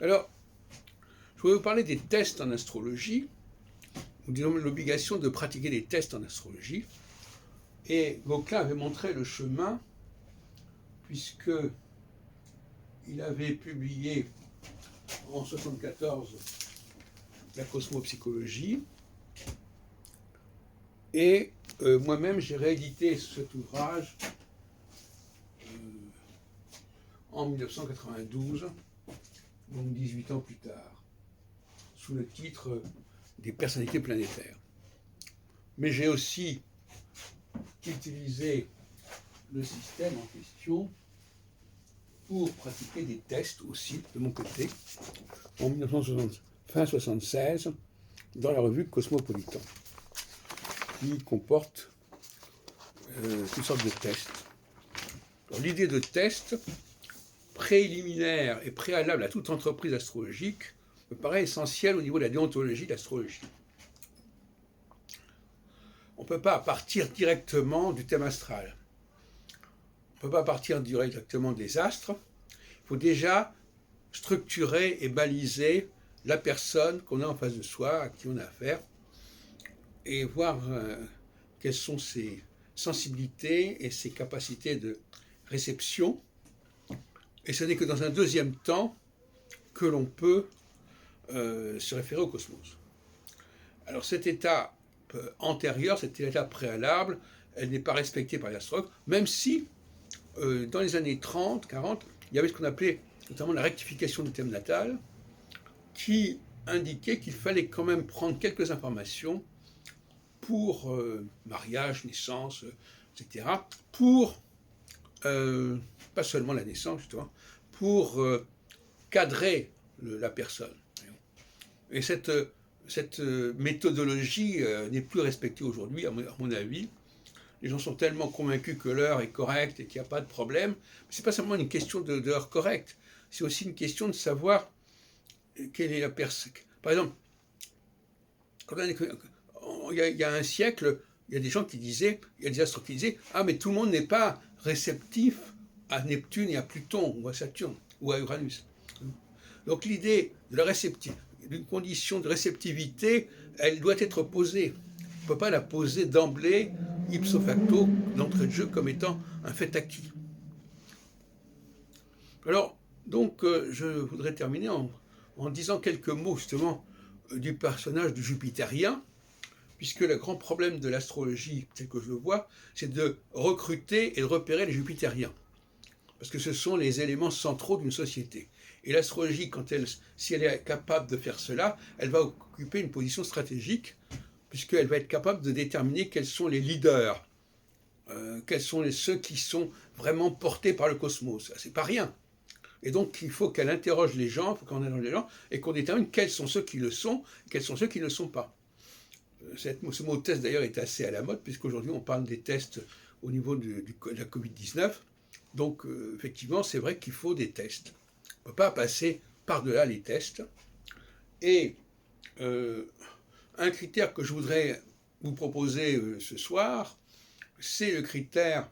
Alors, je voulais vous parler des tests en astrologie, ou disons l'obligation de pratiquer des tests en astrologie. Et Gauquelin avait montré le chemin, puisque il avait publié en 1974 la cosmopsychologie, et moi-même j'ai réédité cet ouvrage en 1992, donc 18 ans plus tard, sous le titre des personnalités planétaires. Mais j'ai aussi utilisé le système en question pour pratiquer des tests aussi de mon côté en 1976 dans la revue Cosmopolitan qui comporte toutes sortes de tests. L'idée de test préliminaire et préalable à toute entreprise astrologique me paraît essentielle au niveau de la déontologie de l'astrologie. On ne peut pas partir directement du thème astral. On ne peut pas partir directement des astres. Il faut déjà structurer et baliser la personne qu'on a en face de soi, à qui on a affaire, et voir quelles sont ses sensibilités et ses capacités de réception. Et ce n'est que dans un deuxième temps que l'on peut se référer au cosmos. Alors cet état antérieur, cet état préalable, elle n'est pas respectée par les astrologues, même si dans les années 30, 40, il y avait ce qu'on appelait notamment la rectification du thème natal, qui indiquait qu'il fallait quand même prendre quelques informations pour mariage, naissance, etc., pour, pas seulement la naissance, justement, pour cadrer la personne. Et cette méthodologie n'est plus respectée aujourd'hui, à mon avis. Les gens sont tellement convaincus que l'heure est correcte et qu'il n'y a pas de problème. Ce n'est pas seulement une question d'heure correcte, c'est aussi une question de savoir quelle est la personne. Par exemple, il y a un siècle, il y a des gens qui disaient, il y a des astres qui disaient, ah mais tout le monde n'est pas réceptif à Neptune et à Pluton, ou à Saturne, ou à Uranus. Donc l'idée de la d'une condition de réceptivité, elle doit être posée. On ne peut pas la poser d'emblée, ipso facto, d'entrée de jeu, comme étant un fait acquis. Alors, donc, je voudrais terminer en disant quelques mots, justement, du personnage du Jupitérien, puisque le grand problème de l'astrologie, tel que je le vois, c'est de recruter et de repérer les Jupitériens. Parce que ce sont les éléments centraux d'une société. Et l'astrologie, si elle est capable de faire cela, elle va occuper une position stratégique, puisqu'elle va être capable de déterminer quels sont les leaders, quels sont ceux qui sont vraiment portés par le cosmos. C'est pas rien. Et donc, il faut qu'elle interroge les gens, il faut qu'on interroge les gens, et qu'on détermine quels sont ceux qui le sont, et quels sont ceux qui ne le sont pas. Ce mot test, d'ailleurs, est assez à la mode, puisqu'aujourd'hui, on parle des tests au niveau de la Covid-19. Donc, effectivement, c'est vrai qu'il faut des tests. On ne peut pas passer par-delà les tests. Et un critère que je voudrais vous proposer ce soir, c'est le critère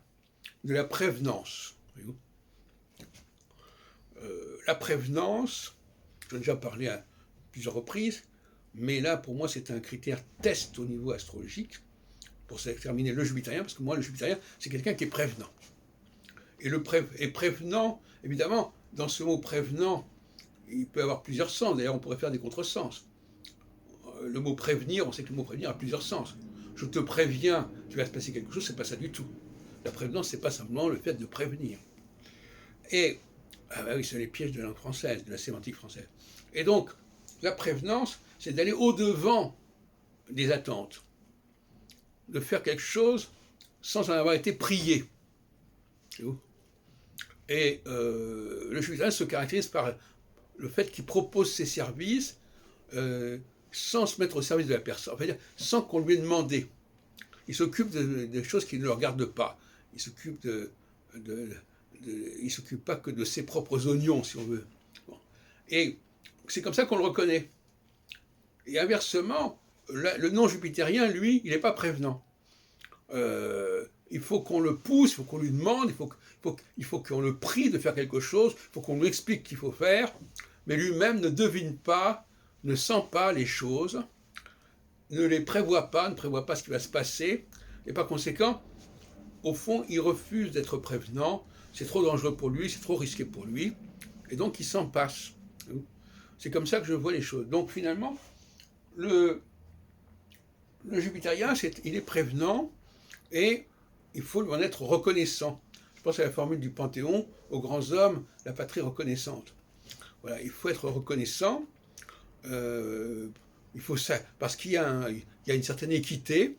de la prévenance. La prévenance, j'en ai déjà parlé à plusieurs reprises, mais là, pour moi, c'est un critère test au niveau astrologique pour déterminer le Jupitérien, parce que moi, le Jupitérien, c'est quelqu'un qui est prévenant. Et prévenant, évidemment, dans ce mot prévenant, il peut avoir plusieurs sens. D'ailleurs, on pourrait faire des contresens. Le mot prévenir, on sait que le mot prévenir a plusieurs sens. Je te préviens, tu vas se passer quelque chose, c'est pas ça du tout. La prévenance, c'est pas simplement le fait de prévenir. Et, ah bah oui, c'est les pièges de la langue française, de la sémantique française. Et donc, la prévenance, c'est d'aller au-devant des attentes, de faire quelque chose sans en avoir été prié. Et le Jupitérien se caractérise par le fait qu'il propose ses services sans se mettre au service de la personne, c'est-à-dire sans qu'on lui ait demandé. Il s'occupe de choses qui ne le regardent pas. Il s'occupe il s'occupe pas que de ses propres oignons, si on veut. Bon. Et c'est comme ça qu'on le reconnaît. Et inversement, le non-jupitérien, lui, il n'est pas prévenant. Il faut qu'on le pousse, il faut qu'on lui demande, il faut qu'on le prie de faire quelque chose, il faut qu'on lui explique qu'il faut faire, mais lui-même ne devine pas, ne sent pas les choses, ne les prévoit pas, ne prévoit pas ce qui va se passer, et par conséquent, au fond, il refuse d'être prévenant, c'est trop dangereux pour lui, c'est trop risqué pour lui, et donc il s'en passe. C'est comme ça que je vois les choses. Donc finalement, le jupitérien, il est prévenant, et il faut lui en être reconnaissant. Je pense à la formule du Panthéon, aux grands hommes, la patrie reconnaissante. Voilà, il faut être reconnaissant, il faut ça, parce qu'il y a une certaine équité,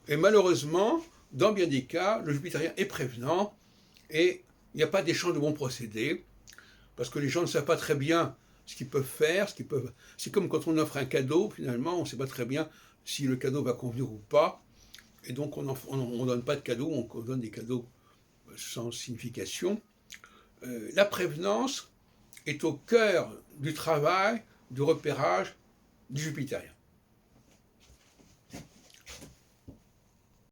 et malheureusement, dans bien des cas, le jupitérien est prévenant, et il n'y a pas d'échange de bons procédés, parce que les gens ne savent pas très bien ce qu'ils peuvent faire, c'est comme quand on offre un cadeau, finalement, on ne sait pas très bien si le cadeau va convenir ou pas, et donc on ne donne pas de cadeaux, on donne des cadeaux sans signification. La prévenance est au cœur du travail, du repérage du jupitérien.